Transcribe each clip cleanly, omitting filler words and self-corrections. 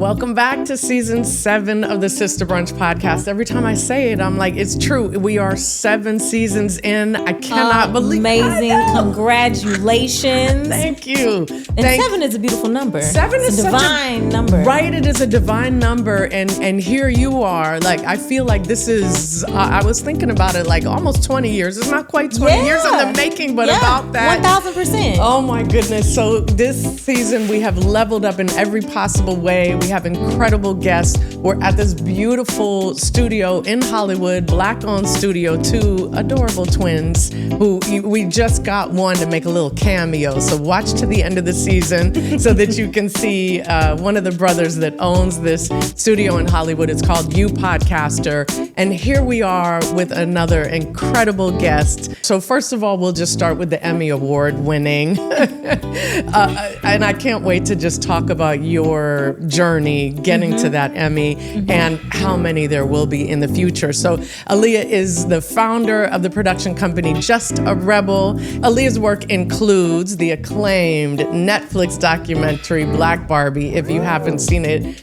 Welcome back to season 7 of the Sister Brunch podcast. Every time I say it, I'm like, it's true. We are 7 seasons in. I cannot believe it. Amazing. Congratulations. Thank you. And 7 is a beautiful number. 7 is a divine number. Right, it is a divine number. And here you are. Like, I feel like this is, I was thinking about it like almost 20 years. It's not quite 20 years in the making, but about that. 1,000%. Oh my goodness. So this season we have leveled up in every possible way. We have incredible guests. We're at this beautiful studio in Hollywood, Black-owned studio, 2 adorable twins who we just got one to make a little cameo. So watch to the end of the season so that you can see one of the brothers that owns this studio in Hollywood. It's called You Podcaster. And here we are with another incredible guest. So first of all, we'll just start with the Emmy Award-winning. And I can't wait to just talk about your journey getting to that Emmy and how many there will be in the future. So Aaliyah is the founder of the production company Just a Rebel. Aaliyah's work includes the acclaimed Netflix documentary Black Barbie. If you haven't seen it,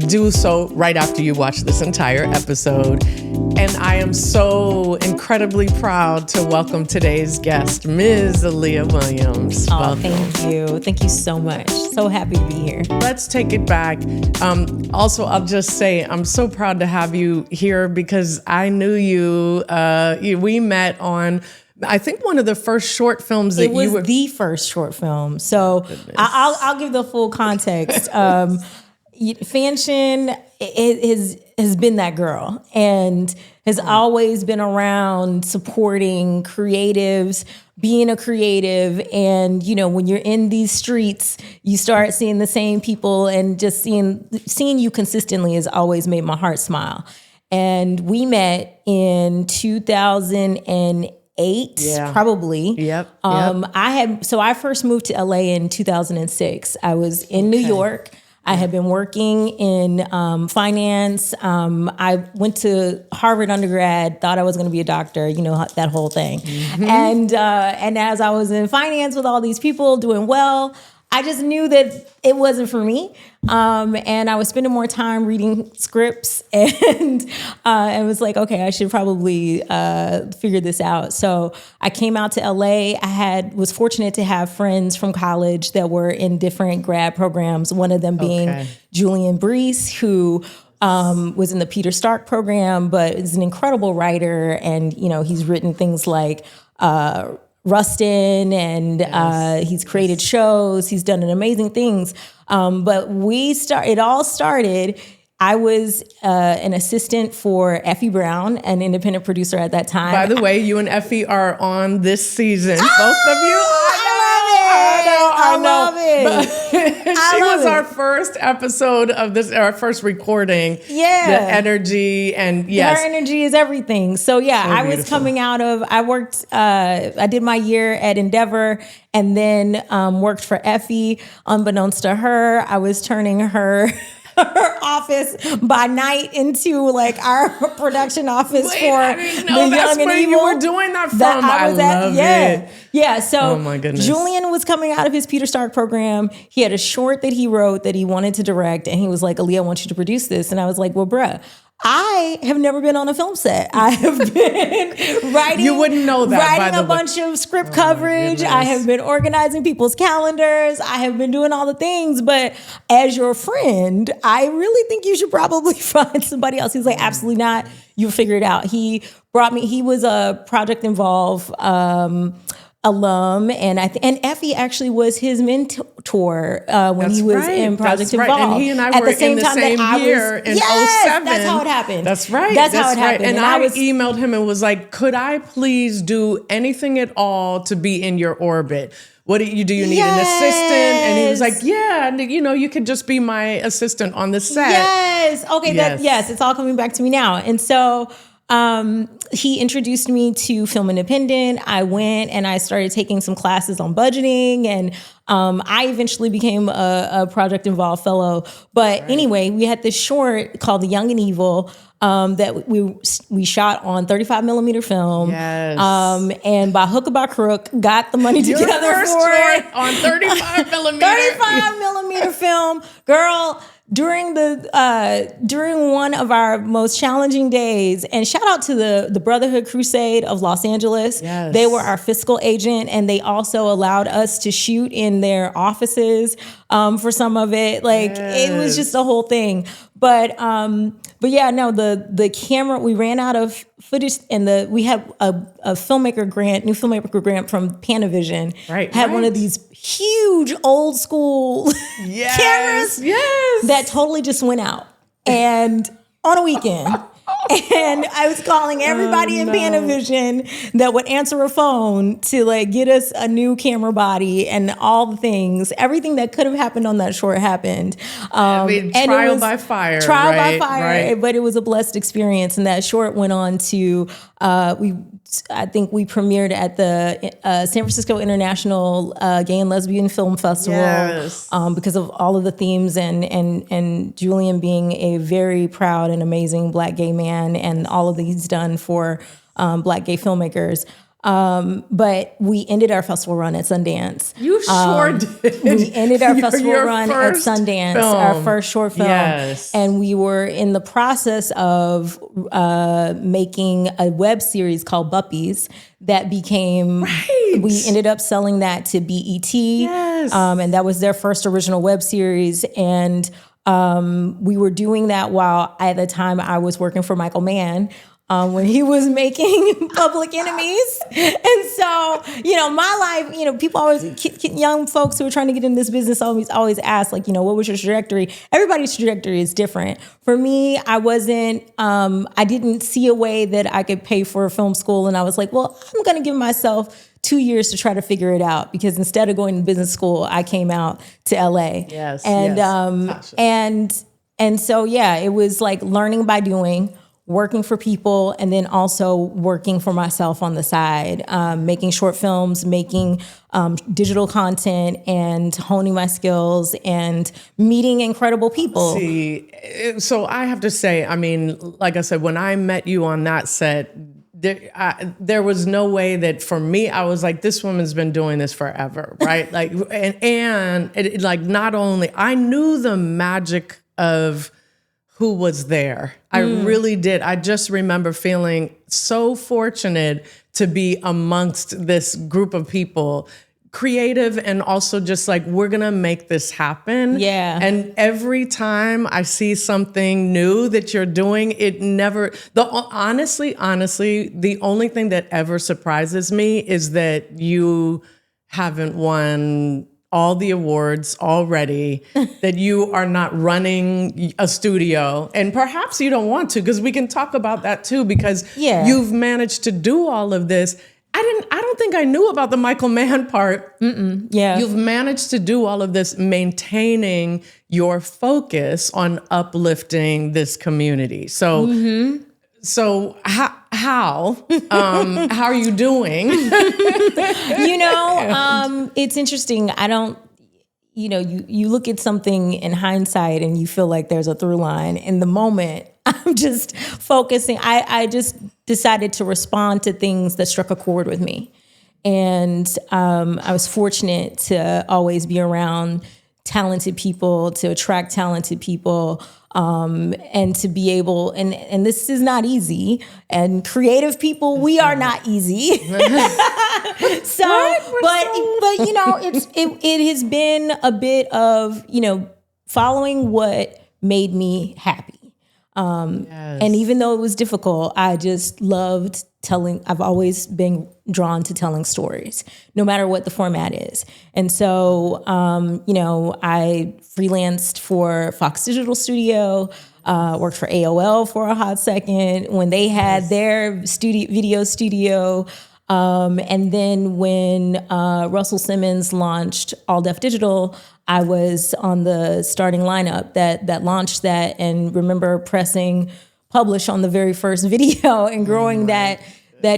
do so right after you watch this entire episode. And I am so incredibly proud to welcome today's guest, Ms. Aaliyah Williams. Oh, Welcome. thank you. Thank you so much. So happy to be here. Let's take it back. Also, I'll just say I'm so proud to have you here because I knew you. We met on, I think, one of the first short films that you were. It was the first short film. So I'll give the full context. Fanshin has been that girl and has always been around supporting creatives, being a creative. And, you know, when you're in these streets, you start seeing the same people, and just seeing you consistently has always made my heart smile. And we met in 2008, probably. Yep. I first moved to LA in 2006. I was in New York. I had been working in finance. I went to Harvard undergrad, thought I was going to be a doctor, you know, that whole thing. And as I was in finance with all these people doing well, I just knew that it wasn't for me. And I was spending more time reading scripts, and I was like, okay, I should probably figure this out. So I came out to LA. Was fortunate to have friends from college that were in different grad programs, one of them being Julian Brees, who was in the Peter Stark program, but is an incredible writer. And, you know, he's written things like Rustin, and he's created shows. He's done amazing things. But it all started. I was an assistant for Effie Brown, an independent producer at that time. By the way, you and Effie are on this season. Both of you. I love it. She was our first episode of this, our first recording. Yeah. The energy and yes. Her energy is everything. So yeah, I was coming out of, I did my year at Endeavor, and then worked for Effie. Unbeknownst to her, I was turning her office by night into like our production office for The Young and Evil. You were doing that from. I love it. Yeah. So oh my goodness. Julian was coming out of his Peter Stark program. He had a short that he wrote that he wanted to direct, and he was like, Aaliyah, I want you to produce this. And I was like, well, bruh, I have never been on a film set. I have been writing. You wouldn't know that. Writing a bunch of script coverage. I have been organizing people's calendars. I have been doing all the things. But as your friend, I really think you should probably find somebody else. He's like, absolutely not. You'll figure it out. He brought me. He was a Project Involve alum, and Effie actually was his mentor when he was in Project Involve. And he and I were in the same year in 07. That's how it happened. That's right. That's how it happened. And I emailed him and was like, could I please do anything at all to be in your orbit? What do you need an assistant? And he was like, yeah, and you know, you could just be my assistant on the set. Yes. Okay. Yes. It's all coming back to me now. And so he introduced me to Film Independent. I went and I started taking some classes on budgeting, and I eventually became a Project Involved fellow. But anyway, we had this short called The Young and Evil that we shot on 35 millimeter film. Yes. And by hook or by crook, got the money together for it on 35 millimeter. 35 millimeter film. Girl, during one of our most challenging days, and shout out to the Brotherhood Crusade of Los Angeles. Yes. They were our fiscal agent, and they also allowed us to shoot in their offices for some of it. Like it was just the whole thing. But yeah, no, the camera, we ran out of footage, and we had a new filmmaker grant from Panavision. Had one of these huge old school cameras that totally just went out, and on a weekend. And I was calling everybody in Panavision that would answer a phone to like get us a new camera body and all the things. Everything that could have happened on that short happened. Trial by fire. But it was a blessed experience. And that short went on to, I think we premiered at the San Francisco International Gay and Lesbian Film Festival because of all of the themes and Julian being a very proud and amazing Black gay man and all of these done for Black gay filmmakers. But we ended our festival run at Sundance. You sure did. We ended our festival run at Sundance, our first short film. Yes. And we were in the process of making a web series called Buppies that became, we ended up selling that to BET. Yes. And that was their first original web series. And we were doing that while at the time I was working for Michael Mann. When he was making Public Enemies. And so, my life, people always, young folks who are trying to get in this business always ask, like, what was your trajectory? Everybody's trajectory is different. For me, I didn't see a way that I could pay for a film school. And I was like, well, I'm going to give myself 2 years to try to figure it out, because instead of going to business school, I came out to LA. And so, it was like learning by doing, working for people, and then also working for myself on the side, making short films, making digital content, and honing my skills and meeting incredible people. So I have to say, like I said, when I met you on that set, there was no way that for me, I was like, this woman's been doing this forever, right? Like, and it, like, not only, I knew the magic of who was there. I really did. I just remember feeling so fortunate to be amongst this group of people, creative and also just like, we're gonna make this happen. Yeah. And every time I see something new that you're doing, honestly, the only thing that ever surprises me is that you haven't won all the awards already, that you are not running a studio, and perhaps you don't want to, because we can talk about that too, because you've managed to do all of this. I don't think I knew about the Michael Mann part. You've managed to do all of this, maintaining your focus on uplifting this community. So, so how are you doing? It's interesting. I don't, you look at something in hindsight and you feel like there's a through line. In the moment, I'm just focusing. I just decided to respond to things that struck a chord with me. And I was fortunate to always be around talented people, to attract talented people, and to be able, and this is not easy, and creative people, we are not easy. It has been a bit of, following what made me happy. And even though it was difficult, I just loved telling. I've always been drawn to telling stories, no matter what the format is. And so, I freelanced for Fox Digital Studio, worked for AOL for a hot second when they had their video studio. And then when Russell Simmons launched All Def Digital, I was on the starting lineup that launched that, and remember pressing publish on the very first video and growing that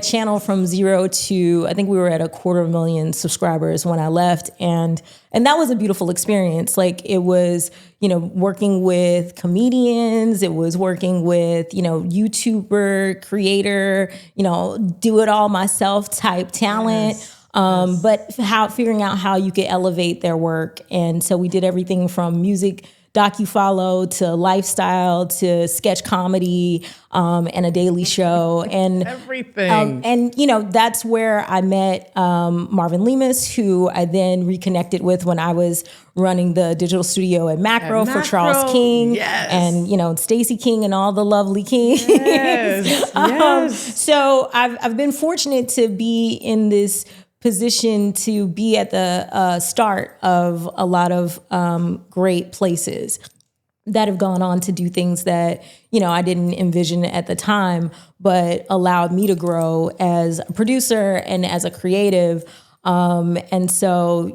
channel from 0 to, I think we were at 250,000 subscribers when I left. And that was a beautiful experience. Like, it was, working with comedians, it was working with, YouTuber, creator, do it all myself type talent. But figuring out how you could elevate their work. And so we did everything from music docufollow to lifestyle to sketch comedy and a daily show and everything. And that's where I met Marvin Lemus, who I then reconnected with when I was running the digital studio at Macro for Charles King, and Stacey King and all the lovely Kings. So I've been fortunate to be in this position to be at the start of a lot of great places that have gone on to do things that, I didn't envision at the time, but allowed me to grow as a producer and as a creative. And so,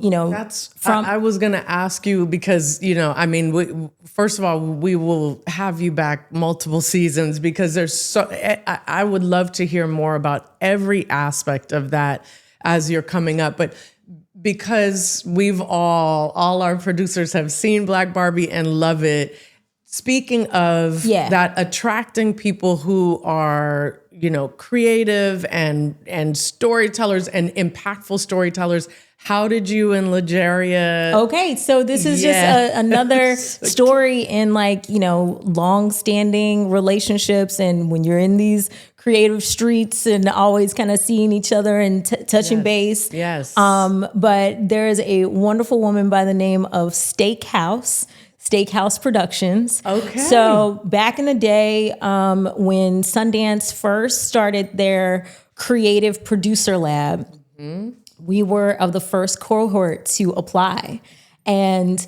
I was going to ask you because, first of all, we will have you back multiple seasons because I would love to hear more about every aspect of that as you're coming up. But because all our producers have seen Black Barbie and love it. Speaking of that, attracting people who are, creative and storytellers and impactful storytellers. How did you and Lagueria? Okay, so this is just another story in long-standing relationships, and when you're in these creative streets and always kind of seeing each other and touching base. Yes. But there is a wonderful woman by the name of Steakhouse Productions. Okay. So back in the day, when Sundance first started their creative producer lab, we were of the first cohort to apply. And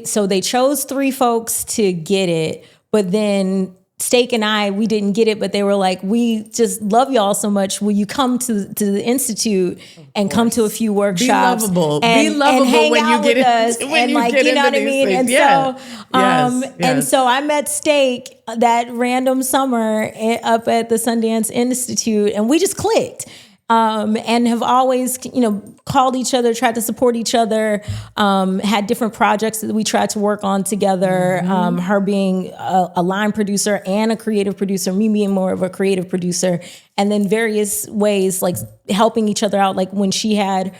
so they chose 3 folks to get it, but then Steak and I, we didn't get it, but they were like, we just love y'all so much. Will you come to the Institute and come to a few workshops? Be lovable hang when out you get us and you know what I mean? And and so I met Steak that random summer up at the Sundance Institute, and we just clicked. And have always, called each other, tried to support each other, had different projects that we tried to work on together. Her being a line producer and a creative producer, me being more of a creative producer, and then various ways like helping each other out. Like when she had,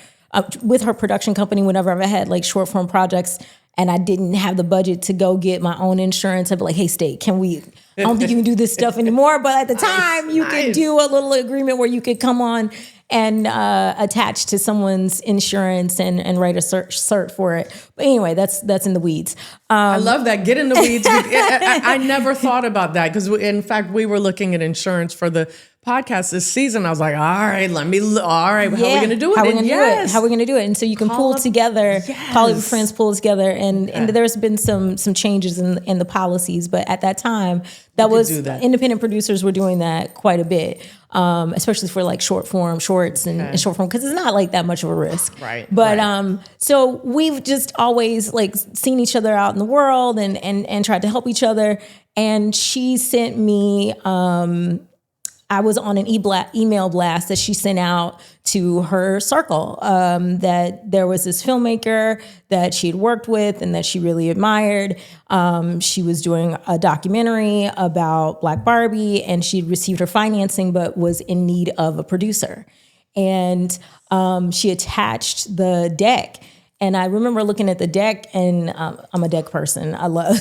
with her production company, whenever I had like short form projects, and I didn't have the budget to go get my own insurance, I'd be like, hey, Steak, I don't think you can do this stuff anymore. But at the time, you could do a little agreement where you could come on and attach to someone's insurance and write a cert for it. But anyway, that's in the weeds. I love that. Get in the weeds. I never thought about that because, in fact, we were looking at insurance for the podcast this season. I was like, all right, how are we going to do it? How are we going to do it? And so you can pull together, call your friends, pull together. And there's been some changes in the policies. But at that time, independent producers were doing that quite a bit, especially for like short form shorts and short form, because it's not like that much of a risk. Right. But so we've just always like seen each other out in the world and tried to help each other. And she sent me, I was on an email blast that she sent out to her circle, that there was this filmmaker that she had worked with and that she really admired. She was doing a documentary about Black Barbie, and she'd received her financing but was in need of a producer. And she attached the deck. And I remember looking at the deck, and I'm a deck person. I love.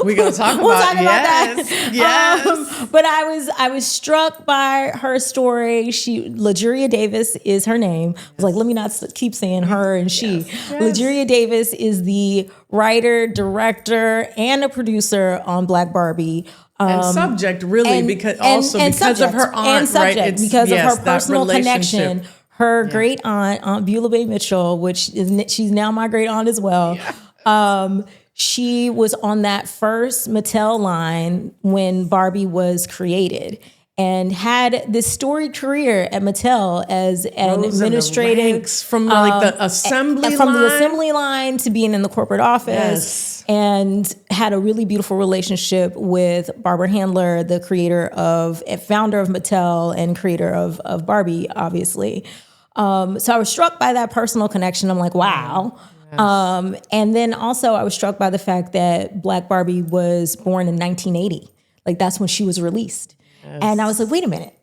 We're gonna talk about that. Yes. But I was struck by her story. Lagueria Davis is her name. I was like, let me not keep saying her and she. Lagueria Davis is the writer, director, and a producer on Black Barbie. And subject, really, because of her aunt, right? Because of her personal connection. Her great Aunt Beulah Bay Mitchell, she's now my great aunt as well. Yeah. She was on that first Mattel line when Barbie was created and had this storied career at Mattel as an administrative from like the assembly line. From the assembly line to being in the corporate office, and had a really beautiful relationship with Barbara Handler, the founder of Mattel and creator of Barbie, obviously. So I was struck by that personal connection. I'm like, wow. Yes. And then also I was struck by the fact that Black Barbie was born in 1980. Like that's when she was released. Yes. And I was like, wait a minute.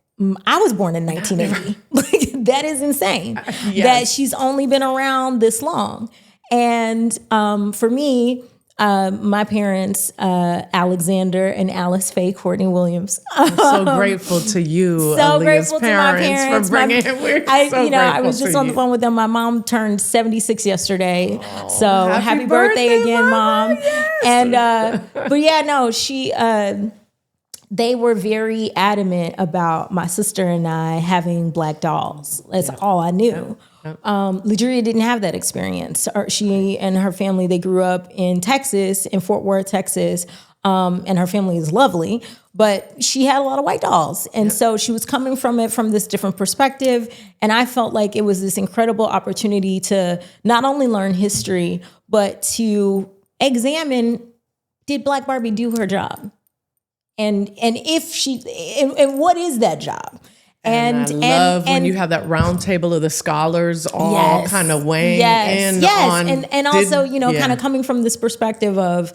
I was born in 1980. Like that is insane that she's only been around this long. And for me, My parents, Alexander and Alice Faye Courtney Williams. I'm so grateful to you, So Aaliyah's grateful to my parents. for bringing it. I was just on the phone with them. My mom turned 76 yesterday. So happy birthday again, Mom. Yes. And, but yeah, no, they were very adamant about my sister and I having black dolls. That's all I knew. Lagueria didn't have that experience. She and her family, they grew up in Texas, in Fort Worth, Texas, and her family is lovely, but she had a lot of white dolls. And so she was coming from it from this different perspective. And I felt like it was this incredible opportunity to not only learn history, but to examine, did Black Barbie do her job? And if she, and what is that job? And I love when you have that round table of the scholars all kind of weighing in on. And also, kind of coming from this perspective of,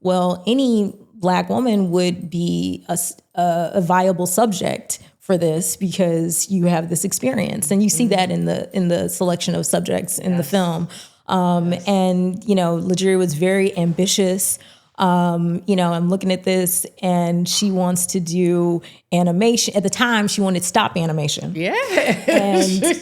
well, any Black woman would be a viable subject for this because you have this experience. And you see that in the selection of subjects in the film. And, Lagueria was very ambitious. I'm looking at this and she wants to do animation. At the time, she wanted stop animation. Yeah.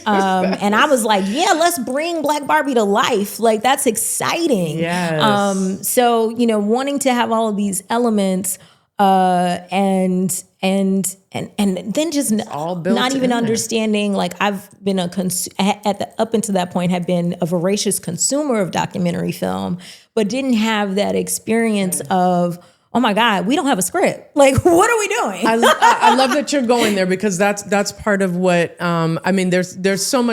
And I was like, yeah, let's bring Black Barbie to life. Like, that's exciting. Yes. So, wanting to have all of these elements and then just not even understanding, like I've been up until that point had been a voracious consumer of documentary film, but didn't have that experience of, oh my God, we don't have a script. Like, what are we doing? I love that you're going there because that's part of what, there's so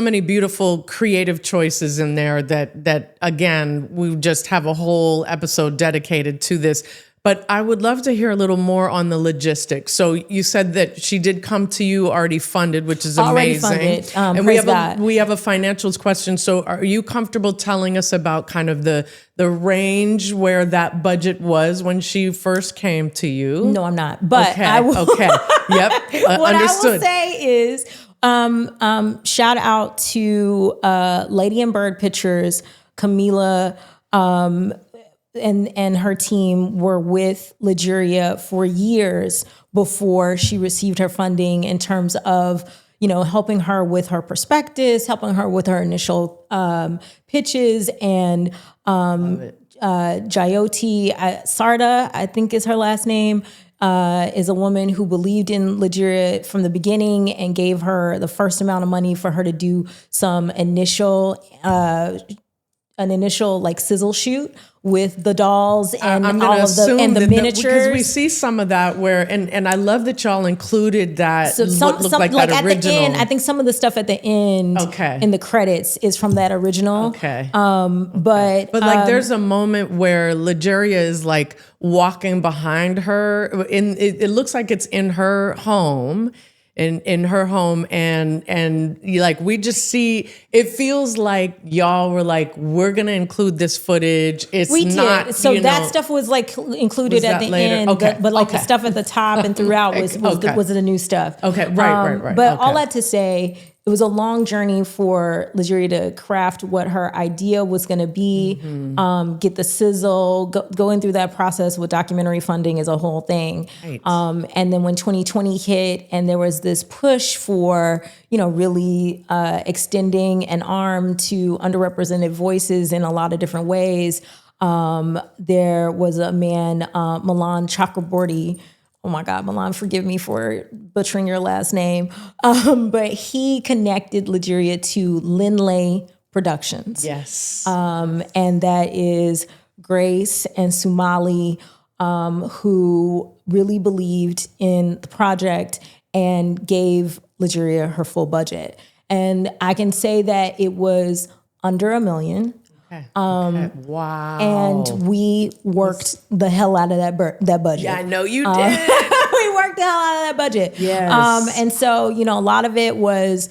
many beautiful creative choices in there that again, we just have a whole episode dedicated to this. But I would love to hear a little more on the logistics. So you said that she did come to you already funded, which is amazing. Already funded. And we have a financials question. So are you comfortable telling us about kind of the range where that budget was when she first came to you? No, I'm not. But okay. I will. Okay. Yep. What Understood. I will say is, shout out to Lady and Bird Pictures, Camila, and her team were with Lagueria for years before she received her funding in terms of, helping her with her perspectives, helping her with her initial pitches. And Jyoti Sarda, I think is her last name, is a woman who believed in Lagueria from the beginning and gave her the first amount of money for her to do some initial like sizzle shoot with the dolls and all of the miniatures. Because we see some of that where, and I love that y'all included that. So some like that at original. The end, I think some of the stuff at the end in the credits is from that original. Okay. But like there's a moment where Lagueria is like walking behind her it looks like it's in her home. In her home and you like we just see it feels like y'all were like we're gonna include this footage. We did. So that stuff was like included at the later? end, Okay. but like the stuff at the top and throughout was the new stuff. Okay, right. But all that to say, it was a long journey for Lagueria to craft what her idea was going to be, get the sizzle, going through that process with documentary funding is a whole thing. Right. And then when 2020 hit and there was this push for, really extending an arm to underrepresented voices in a lot of different ways, there was a man, Milan Chakraborty. Oh my God, Milan, forgive me for butchering your last name. But he connected Lagueria to Linley Productions. Yes. And that is Grace and Sumali, who really believed in the project and gave Lagueria her full budget. And I can say that it was under $1 million. Okay. Wow. And we worked the hell out of that budget. Yeah, I know you did. We worked the hell out of that budget. Yes. And so, a lot of it was,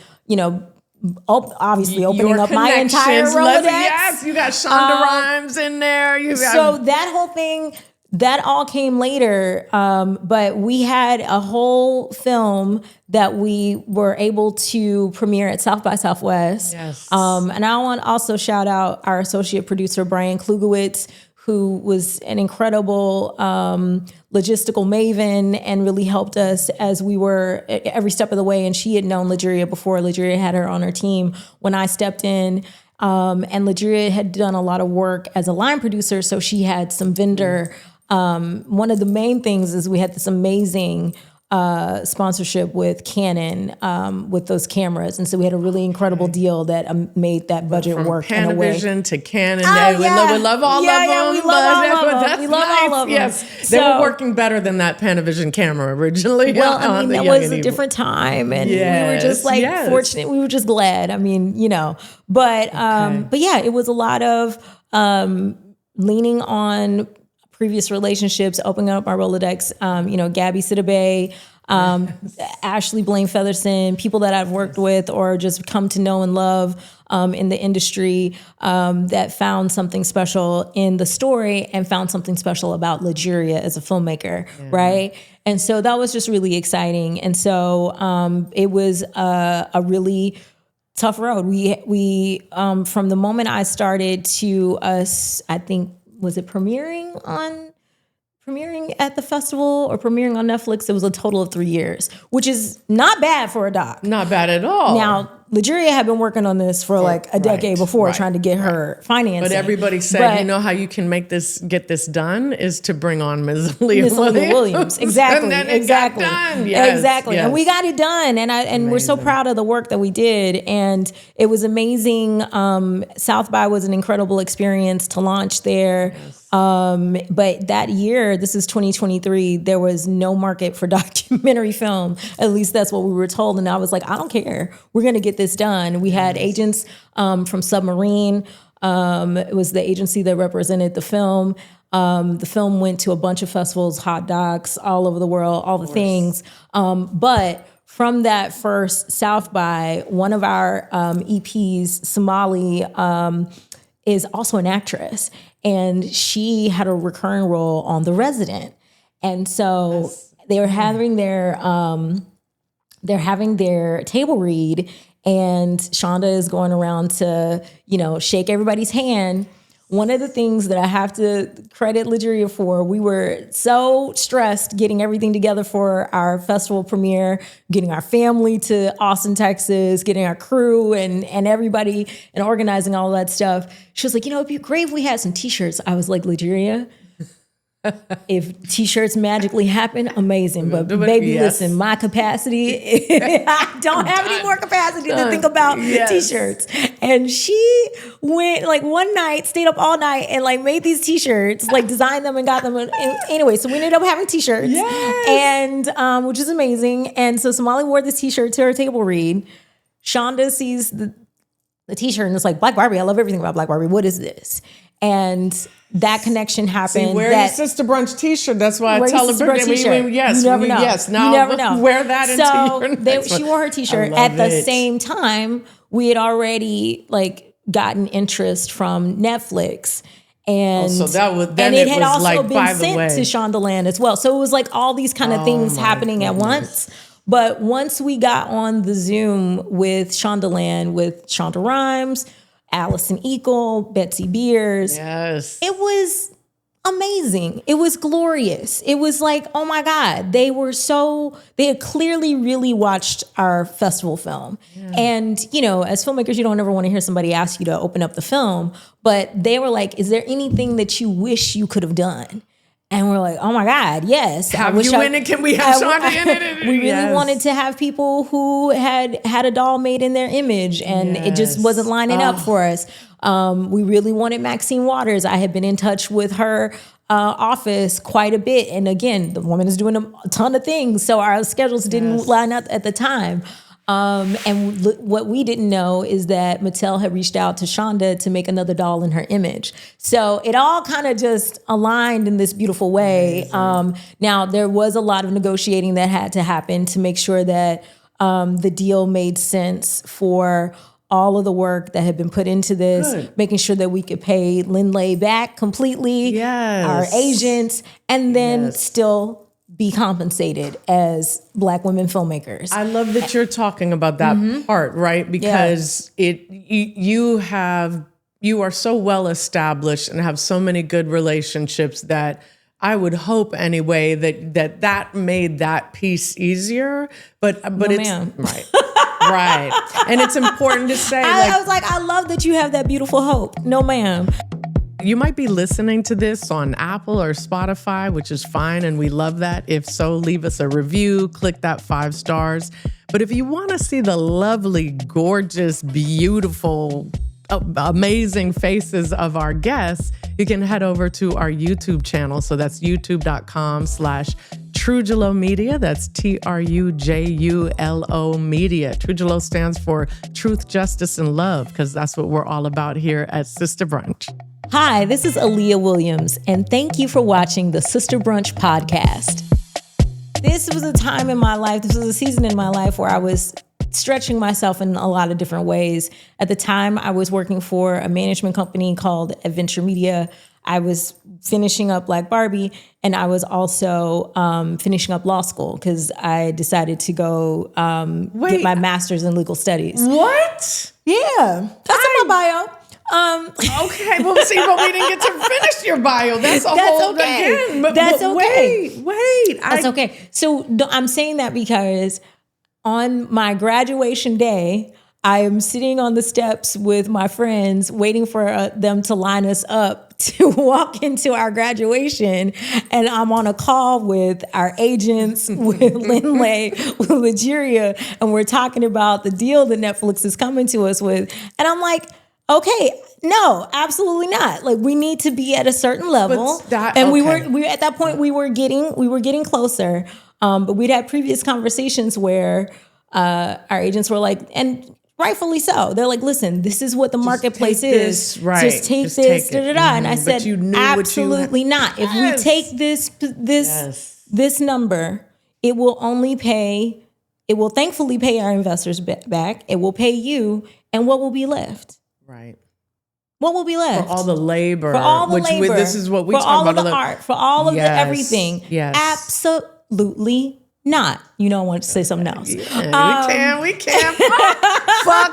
obviously opening up my entire Rolodex. Yes, you got Shonda Rhimes in there. So that whole thing, that all came later, but we had a whole film that we were able to premiere at South by Southwest. Yes. And I want to also shout out our associate producer, Brian Klugowitz, who was an incredible logistical maven and really helped us as we were every step of the way. And she had known Lagueria before. Lagueria had her on her team when I stepped in. And Lagueria had done a lot of work as a line producer, so she had some vendor. One of the main things is we had this amazing sponsorship with Canon with those cameras, and so we had a really incredible deal that made that budget work in a way. Panavision to Canon, Oh, yeah. we love all of them. We love all of them. That's We love all of them. Yes, they were working better than that Panavision camera originally. Well, I mean, that was a different time, and we were just like fortunate. We were just glad. I mean, but yeah, it was a lot of leaning on previous relationships, opening up our Rolodex, Gabby Sidibe, Ashley Blaine Featherson, people that I've worked with or just come to know and love in the industry that found something special in the story and found something special about Lagueria as a filmmaker, right? And so that was just really exciting. And so it was a really tough road. We from the moment I started to us, I think, was it premiering at the festival or premiering on Netflix? It was a total of 3 years, which is not bad for a doc. Not bad at all. Now, Lagueria had been working on this for like a decade before, trying to get her financing. But everybody said, how you can get this done is to bring on Ms. Aaliyah Williams. Exactly. And then it got done. Yes, exactly. yes. And we got it done. And we're so proud of the work that we did. And it was amazing. South by was an incredible experience to launch there. Yes. But that year, this is 2023, there was no market for documentary film. At least that's what we were told. And I was like, I don't care. We're going to get this done. We had agents from Submarine. It was the agency that represented the film. The film went to a bunch of festivals, hot docs, all over the world, all the things. But from that first South by, one of our EPs, Somali, is also an actress. And she had a recurring role on The Resident. And so they were having their table read, and Shonda is going around to, shake everybody's hand. One of the things that I have to credit Lagueria for, we were so stressed getting everything together for our festival premiere, getting our family to Austin, Texas, getting our crew and everybody and organizing all that stuff. She was like, it'd be great if we had some t-shirts. I was like, Lagueria, if t-shirts magically happen, amazing. But baby, listen, my capacity, I don't have any more capacity to think about t-shirts. And she went one night, stayed up all night and made these t-shirts, designed them and got them. Anyway, so we ended up having t-shirts, and which is amazing. And so Somali wore this t-shirt to her table read. Shonda sees the t-shirt and it's like, Black Barbie, I love everything about Black Barbie. What is this? And that connection happened. See, wear your Sister Brunch t-shirt. That's why I tell her. Yes, you never know. Yes, now you never know. Wear that into your she wore her t-shirt. At the same time, we had already gotten interest from Netflix. And, so that was, and it had also been sent to Shondaland as well. So it was all these kind of things happening at once. But once we got on the Zoom with Shondaland, with Shonda Rhimes, Allison Eagle, Betsy Beers. Yes. It was amazing. It was glorious. It was oh my God, they had clearly really watched our festival film. Yeah. And, as filmmakers, you don't ever want to hear somebody ask you to open up the film, but they were like, is there anything that you wish you could have done? And we're like, oh my God, yes. Have you in it? Can we have Shonda in it? We really wanted to have people who had a doll made in their image, and it just wasn't lining up for us. We really wanted Maxine Waters. I had been in touch with her office quite a bit. And again, the woman is doing a ton of things, so our schedules didn't line up at the time. And what we didn't know is that Mattel had reached out to Shonda to make another doll in her image. So it all kind of just aligned in this beautiful way. Now, there was a lot of negotiating that had to happen to make sure that the deal made sense for all of the work that had been put into this, making sure that we could pay Lindley back completely, our agents, and then still be compensated as Black women filmmakers. I love that you're talking about that part, right? Because you are so well established and have so many good relationships that I would hope anyway that made that piece easier. But it's right. Right. And it's important to say, I was like, I love that you have that beautiful hope. No, ma'am. You might be listening to this on Apple or Spotify, which is fine, and we love that. If so, leave us a review, click that 5 stars. But if you want to see the lovely, gorgeous, beautiful, amazing faces of our guests, you can head over to our YouTube channel. So that's youtube.com/Trujulo Media. That's TRUJULO Media. Trujulo stands for Truth, Justice, and Love, because that's what we're all about here at Sister Brunch. Hi, this is Aaliyah Williams, and thank you for watching the Sister Brunch podcast. This was a time in my life, this was a season in my life where I was stretching myself in a lot of different ways. At the time, I was working for a management company called Adventure Media. I was finishing up Black Barbie, and I was also finishing up law school because I decided to go get my master's in legal studies. What? Yeah, that's in my bio. Okay, well, see, but we didn't get to finish your bio. That's a whole again. That's okay. Wait. That's okay. So I'm saying that because on my graduation day, I am sitting on the steps with my friends waiting for them to line us up to walk into our graduation. And I'm on a call with our agents, with Lindley, with Lagueria, and we're talking about the deal that Netflix is coming to us with. And I'm like, okay, no, absolutely not. Like, we need to be at a certain level. We were at that point, we were getting closer. But we'd had previous conversations where our agents were like, and rightfully so, they're like, listen, this is what the marketplace is. Just take this. And I said, absolutely not. If we take this number, it will thankfully pay our investors back. It will pay you. And what will be left? Right. What will be left? For all the labor. This is what we talk about. For all about. of the art. For all of the everything. Yes. Absolutely not. You don't want to say something else. Yeah, we can't. Fuck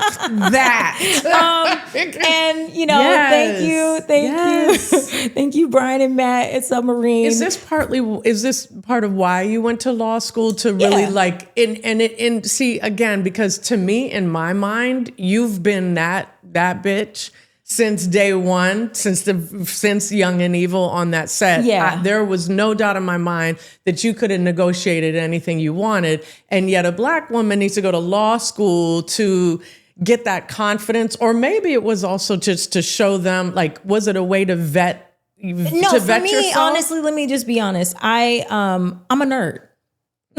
that. And thank you, Brian and Matt at Submarine. Is this part of why you went to law school to really see again, because to me, in my mind, you've been that bitch since day one, since Young and Evil on that set. Yeah. There was no doubt in my mind that you could have negotiated anything you wanted. And yet a Black woman needs to go to law school to get that confidence. Or maybe it was also just to show them, like, was it a way to vet yourself? Honestly, let me just be honest. I'm a nerd.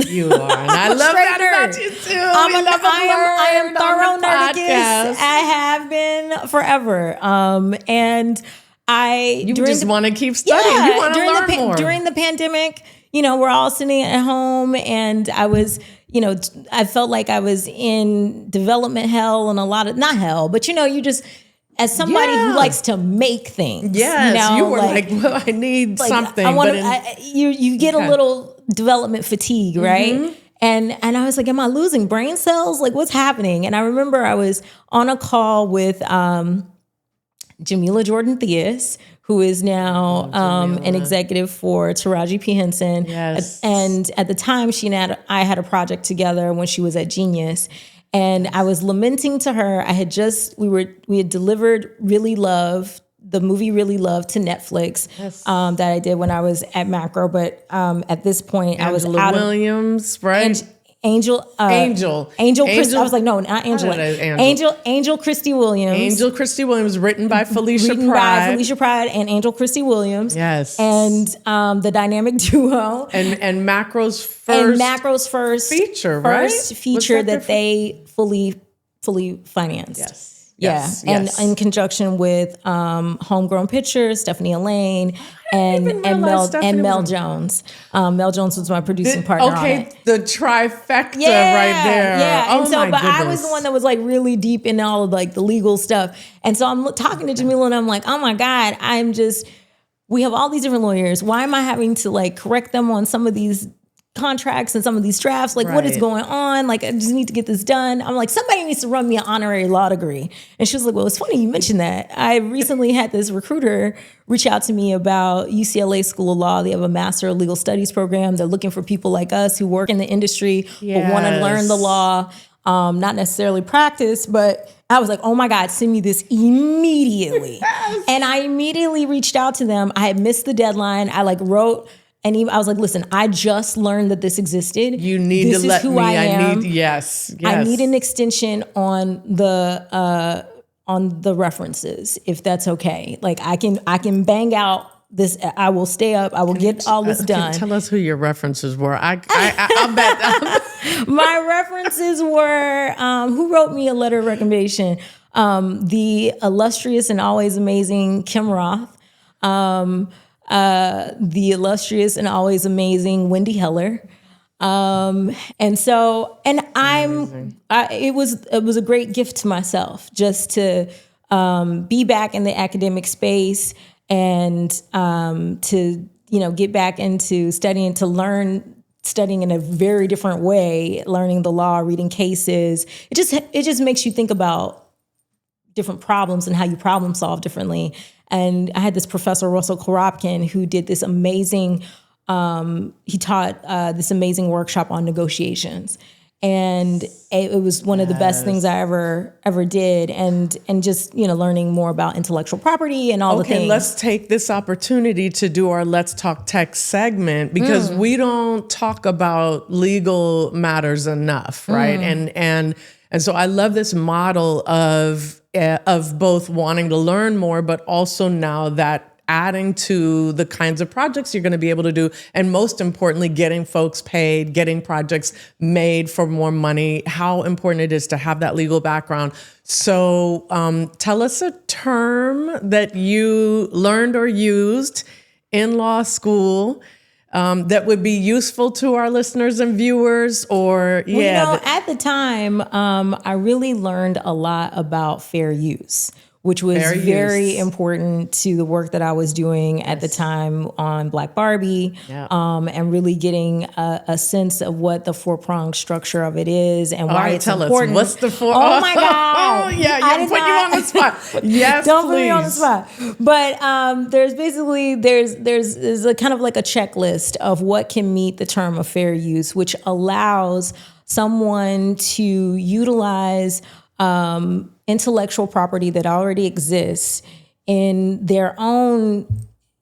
You are, and I love that about you too. I am thorough nerdicus. I have been forever. And you just want to keep studying. Yeah, you want to learn more. During the pandemic, we're all sitting at home, and I was, I felt like I was in development hell and not hell, but you just. As somebody who likes to make things, you were like, well, I need something. You get a little development fatigue, right? Mm-hmm. And I was like, am I losing brain cells? Like, what's happening? And I remember I was on a call with Jamila Jordan Theus, who is now an executive for Taraji P. Henson. Yes. And at the time, I had a project together when she was at Genius. And I was lamenting to her. We had delivered the movie Really Love to Netflix, that I did when I was at Macro. But at this point, I was out Aaliyah Williams, right? Angel Kristi. I was like, no, not Angela. Angel Kristi Williams. Angel Kristi Williams, written by Felicia Pride and Angel Kristi Williams. Yes. And the dynamic duo. And Macro's first feature, right? First feature that they fully financed. Yes. Yes. Yeah, yes. and in conjunction with Homegrown Pictures, Stephanie Elaine, and Mel Jones. Mel Jones was my producing partner on it. The trifecta right there. Yeah, Oh and so, my but goodness. I was the one that was like really deep in all of like the legal stuff. And so I'm talking to Jamila and I'm like, oh my God, we have all these different lawyers. Why am I having to like correct them on some of these contracts and some of these drafts? Like, what is going on? Like, I just need to get this done. I'm like, somebody needs to run me an honorary law degree. And she was like, well, it's funny you mentioned that. I recently had this recruiter reach out to me about UCLA School of Law. They have a Master of Legal Studies program. They're looking for people like us who work in the industry, but want to learn the law, not necessarily practice, but I was like, oh my God, send me this immediately. And I immediately reached out to them. I had missed the deadline. I like wrote an email. I was like, listen, I just learned that this existed. You need this to let who me. I am. Yes. I need an extension on the references, if that's okay. Like I can bang out this. I will stay up. I will get all this done. Tell us who your references were. I'll bet. My references were who wrote me a letter of recommendation. The illustrious and always amazing Kim Roth. The illustrious and always amazing Wendy Heller. It was a great gift to myself just to be back in the academic space and to get back into studying, to learn studying in a very different way, learning the law, reading cases. It just makes you think about different problems and how you problem solve differently. And I had this professor, Russell Koropkin, who did this amazing, he taught this amazing workshop on negotiations. And it was one of the best things I ever did. And just, learning more about intellectual property and all the things. Okay, let's take this opportunity to do our Let's Talk Tech segment because we don't talk about legal matters enough, right? And so I love this model of both wanting to learn more, but also now that adding to the kinds of projects you're going to be able to do. And most importantly, getting folks paid, getting projects made for more money, how important it is to have that legal background. So tell us a term that you learned or used in law school that would be useful to our listeners and viewers, or at the time, I really learned a lot about fair use, which was very important to the work that I was doing at the time on Black Barbie, and really getting a sense of what the four-pronged structure of it is and why it's important. What's the four? Oh my God! Oh yeah, you put you on the spot. Yes, don't please. put me on the spot. But there's a kind of like a checklist of what can meet the term of fair use, which allows someone to utilize intellectual property that already exists in their own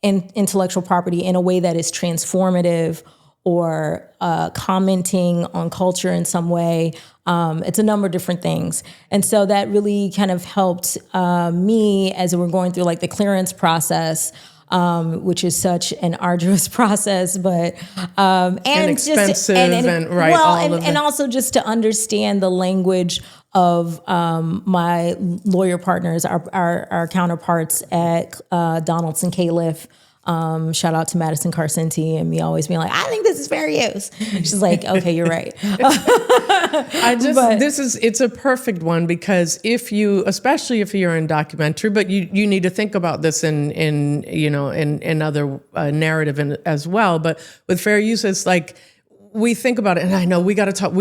intellectual property in a way that is transformative or commenting on culture in some way. It's a number of different things. And so that really kind of helped me as we're going through like the clearance process, which is such an arduous process, but and expensive and also just to understand the language of my lawyer partners, our counterparts at Donaldson Califf. Shout out to Madison Carcenti and me always being like, I think this is fair use. She's like, okay, you're right. It's a perfect one because especially if you're in documentary, but you need to think about this in other narrative as well. But with fair use, it's like, we think about it, and I know we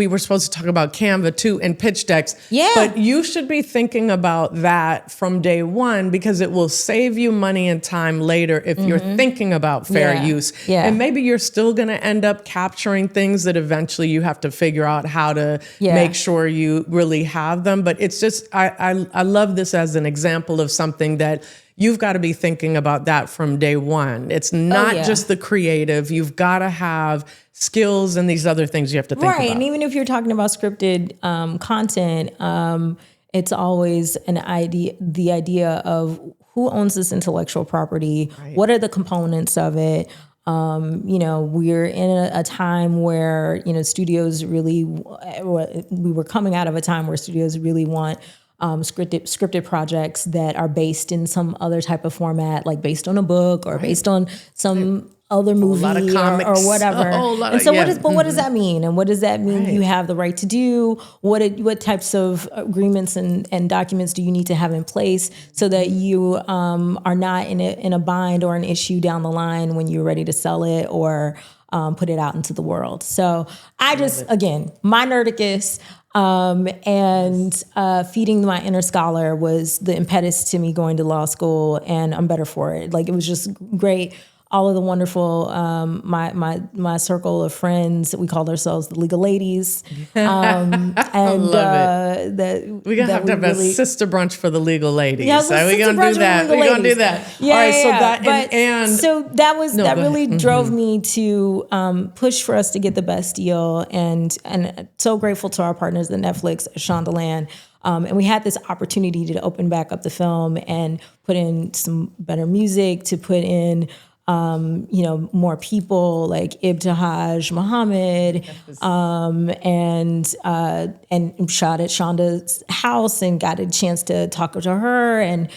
were supposed to talk about Canva too and pitch decks. Yeah. But you should be thinking about that from day one because it will save you money and time later if you're thinking about fair use. Yeah. And maybe you're still going to end up capturing things that eventually you have to figure out how to make sure you really have them. But it's just, I love this as an example of something that you've got to be thinking about that from day one. It's not just the creative. You've got to have skills and these other things you have to think about. Right, and even if you're talking about scripted content, it's always the idea of who owns this intellectual property, what are the components of it. We're in a time where, studios really, we were coming out of a time where studios really want scripted projects that are based in some other type of format, like based on a book or based on some other movie or whatever. And so what does that mean? And what does that mean you have the right to do? What types of agreements and documents do you need to have in place so that you are not in a bind or an issue down the line when you're ready to sell it or put it out into the world? So I just, again, my nerdicus and feeding my inner scholar was the impetus to me going to law school, and I'm better for it. Like, it was just great. All of the wonderful, my circle of friends, we called ourselves the Legal Ladies. And I love it. We're going to have a sister brunch for the Legal Ladies. Yeah, we're going to do that. We're going to do that. Yeah, all right, so that, so that really drove me to push for us to get the best deal. And so grateful to our partners at Netflix, Shondaland. And we had this opportunity to open back up the film and put in some better music, to put in more people like Ibtihaj Muhammad, and shot at Shonda's house and got a chance to talk to her and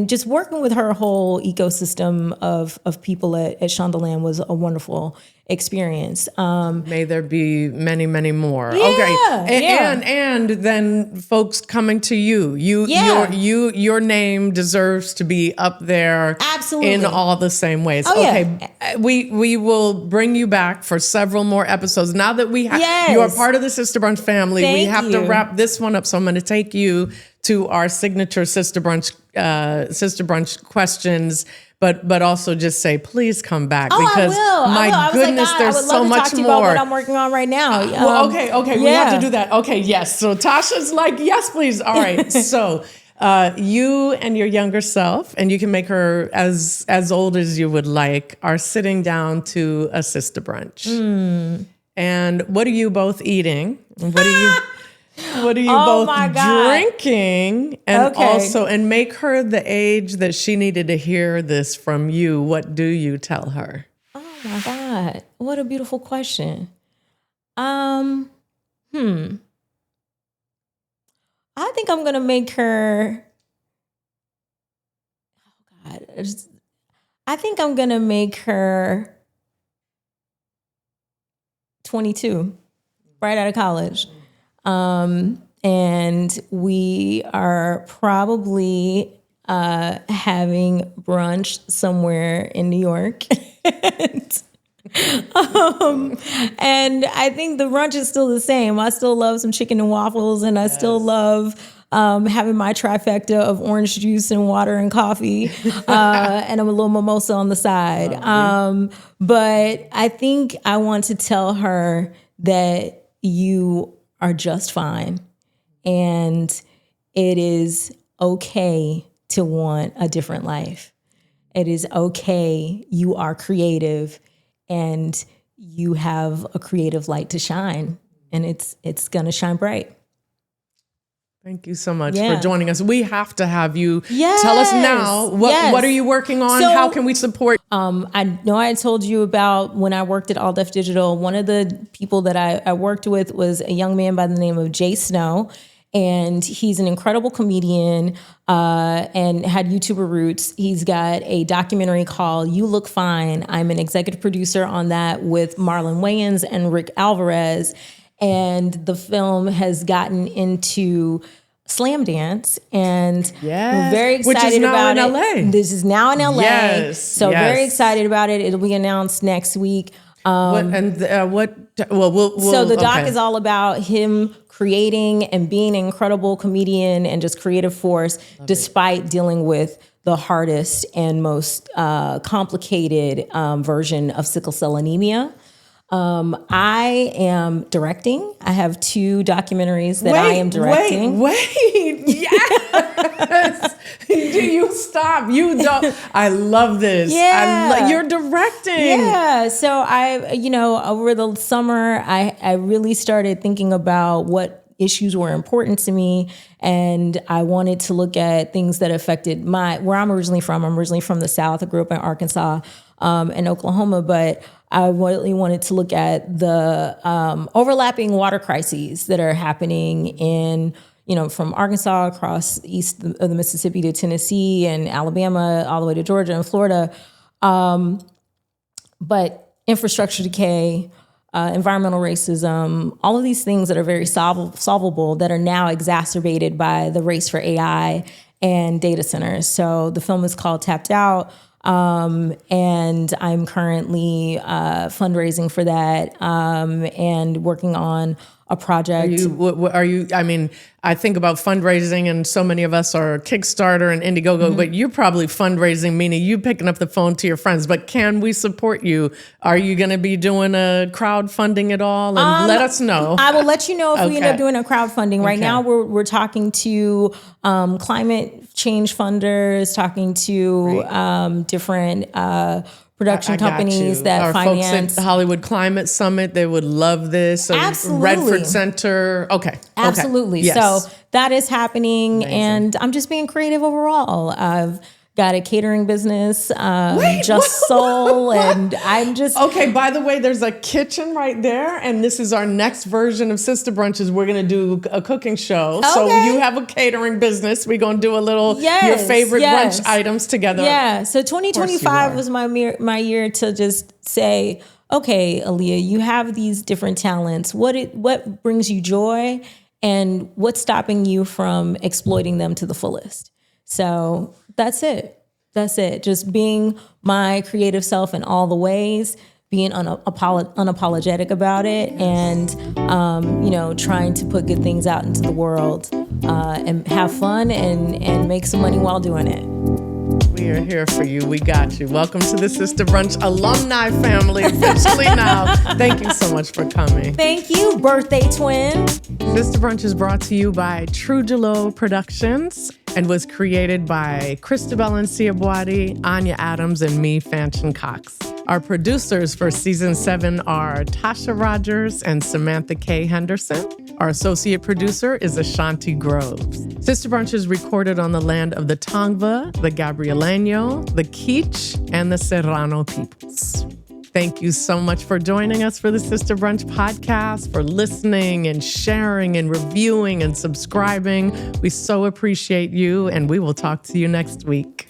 just working with her whole ecosystem of people at Shondaland was a wonderful experience. May there be many, many more. Yeah, okay. And then folks coming to you. Your name deserves to be up there. Absolutely. In all the same ways. Oh, okay. Yeah. We will bring you back for several more episodes. Now that we have you are part of the Sister Brunch family, we have to wrap this one up. So I'm going to take you to our signature Sister Brunch questions. But also just say, please come back, because my goodness, there's so much more. I would love to talk to you about what I'm working on right now. Okay, we have to do that. Okay, yes. So Tasha's like, yes, please. All right. So you and your younger self, and you can make her as old as you would like, are sitting down to a sister brunch. And what are you both eating? What are you both drinking? And also, and make her the age that she needed to hear this from you. What do you tell her? Oh my God. What a beautiful question. I think I'm going to make her, I think I'm going to make her 22, right out of college. And we are probably having brunch somewhere in New York. And I think the brunch is still the same. I still love some chicken and waffles, and I still love having my trifecta of orange juice and water and coffee, and a little mimosa on the side. But I think I want to tell her that you are just fine, and it is okay to want a different life. It is okay. You are creative, and you have a creative light to shine, and it's gonna shine bright. Thank you so much for joining us. We have to have you tell us now, what are you working on? How can we support? I know I told you about when I worked at All Def Digital. One of the people that I worked with was a young man by the name of Jay Snow. And he's an incredible comedian and had YouTuber roots. He's got a documentary called You Look Fine. I'm an executive producer on that with Marlon Wayans and Rick Alvarez. And the film has gotten into Slam Dance, and we're very excited about it. Which is now in LA. This is now in LA. Yes. So very excited about it. It'll be announced next week. So the doc is all about him creating and being an incredible comedian and just creative force, despite dealing with the hardest and most complicated version of sickle cell anemia. I am directing. I have 2 documentaries that I am directing. Wait, yes. Do you stop? You don't. I love this. Yeah. You're directing. Yeah. So over the summer, I really started thinking about what issues were important to me. And I wanted to look at things that affected where I'm originally from. I'm originally from the South. I grew up in Arkansas and Oklahoma, but I really wanted to look at the overlapping water crises that are happening in from Arkansas across east of the Mississippi to Tennessee and Alabama, all the way to Georgia and Florida. But infrastructure decay, environmental racism, all of these things that are very solvable that are now exacerbated by the race for AI and data centers. So the film is called Tapped Out. And I'm currently fundraising for that and working on a project. I mean, I think about fundraising, and so many of us are Kickstarter and Indiegogo, but you're probably fundraising, meaning you picking up the phone to your friends. But can we support you? Are you going to be doing a crowdfunding at all? And let us know. I will let you know if we end up doing a crowdfunding. Right now, we're talking to climate change funders, talking to different production companies that our finance. Folks at Hollywood Climate Summit, they would love this. Absolutely. Redford Center. Okay. Absolutely. Yes. So that is happening. Amazing. And I'm just being creative overall. I've got a catering business, Just Soul, and I'm just... Okay, by the way, there's a kitchen right there, and this is our next version of Sister Brunches. We're going to do a cooking show. Okay. So you have a catering business. We're going to do a little, your favorite brunch items together. Yeah, so 2025 was my year to just say, okay, Aaliyah, you have these different talents. What brings you joy, and what's stopping you from exploiting them to the fullest? So that's it. Just being my creative self in all the ways, being unapologetic about it, and trying to put good things out into the world and have fun and make some money while doing it. We are here for you. We got you. Welcome to the Sister Brunch alumni family officially now. Thank you so much for coming. Thank you, birthday twin. Sister Brunch is brought to you by Trujillo Productions and was created by Christabel and Ciabuati, Anya Adams, and me, Fanchon Cox. Our producers for season 7 are Tasha Rogers and Samantha K. Henderson. Our associate producer is Ashanti Groves. Sister Brunch is recorded on the land of the Tongva, the Gabrieleño, the Kizh, and the Serrano peoples. Thank you so much for joining us for the Sister Brunch podcast, for listening and sharing and reviewing and subscribing. We so appreciate you, and we will talk to you next week.